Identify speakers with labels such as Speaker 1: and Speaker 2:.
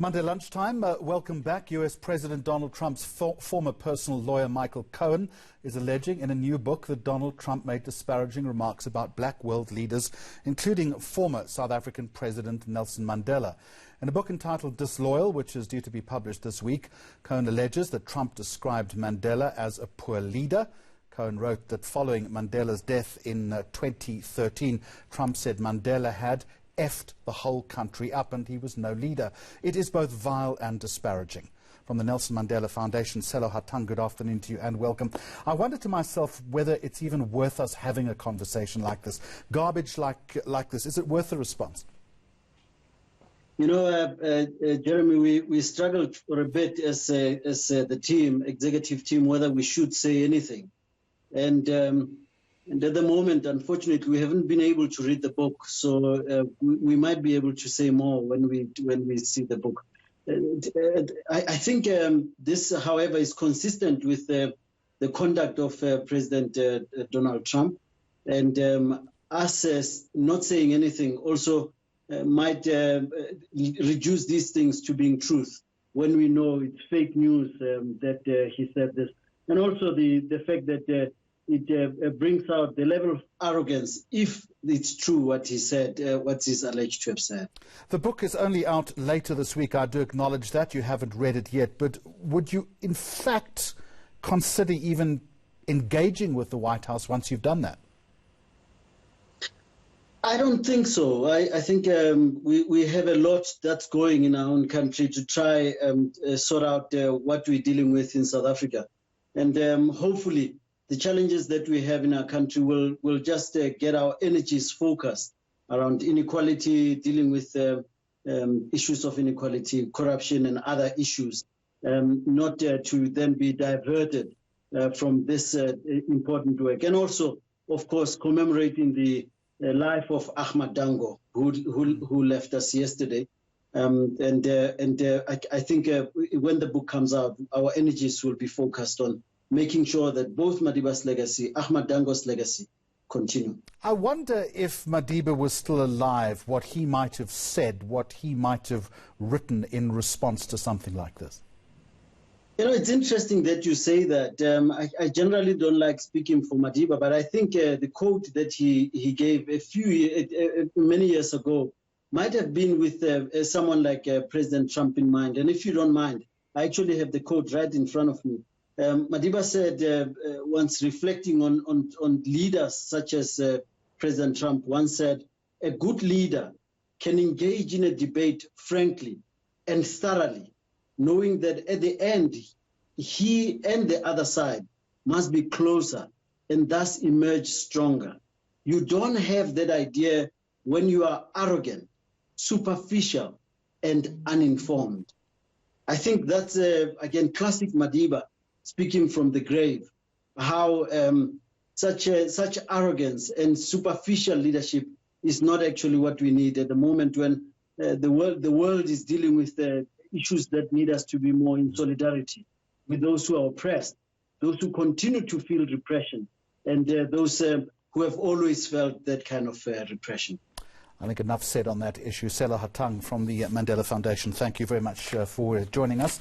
Speaker 1: Monday lunchtime, welcome back. US President Donald Trump's former personal lawyer Michael Cohen is alleging in a new book that Donald Trump made disparaging remarks about black world leaders, including former South African President Nelson Mandela. In a book entitled Disloyal, which is due to be published this week, Cohen alleges that Trump described Mandela as a poor leader. Cohen wrote that following Mandela's death in 2013, Trump said Mandela had effed the whole country up and he was no leader. It is both vile and disparaging. From the Nelson Mandela Foundation, Sello Hatang, good afternoon to you and welcome. I wonder to myself whether it's even worth us having a conversation like this. Garbage like this, is it worth the response?
Speaker 2: You know, Jeremy, we struggled for a bit as the team, executive team, whether we should say anything. And at the moment, unfortunately, we haven't been able to read the book, so we might be able to say more when we see the book. I think this, however, is consistent with the conduct of President Donald Trump, and us not saying anything also might reduce these things to being truth when we know it's fake news that he said this, and also the fact that it brings out the level of arrogance, if it's true what he said, what he's alleged to have said.
Speaker 1: The book is only out later this week. I do acknowledge that. You haven't read it yet. But would you, in fact, consider even engaging with the White House once you've done that?
Speaker 2: I don't think so. I think we have a lot that's going in our own country to try sort out what we're dealing with in South Africa. And hopefully the challenges that we have in our country will just get our energies focused around inequality, dealing with issues of inequality, corruption, and other issues, not to then be diverted from this important work. And also, of course, commemorating the life of Ahmad Dango, who left us yesterday. I think when the book comes out, our energies will be focused on making sure that both Madiba's legacy, Ahmad Dango's legacy, continue.
Speaker 1: I wonder if Madiba was still alive, what he might have said, what he might have written in response to something like this.
Speaker 2: You know, it's interesting that you say that. I generally don't like speaking for Madiba, but I think the quote that he gave many years ago might have been with someone like President Trump in mind. And if you don't mind, I actually have the quote right in front of me. Madiba said once, reflecting on leaders such as President Trump, once said, "A good leader can engage in a debate frankly and thoroughly, knowing that at the end, he and the other side must be closer and thus emerge stronger. You don't have that idea when you are arrogant, superficial, and uninformed." I think that's, again, classic Madiba, speaking from the grave, how such arrogance and superficial leadership is not actually what we need at the moment when the world is dealing with issues that need us to be more in solidarity with those who are oppressed, those who continue to feel repression, and those who have always felt that kind of repression.
Speaker 1: I think enough said on that issue. Sello Hatang from the Mandela Foundation, thank you very much for joining us.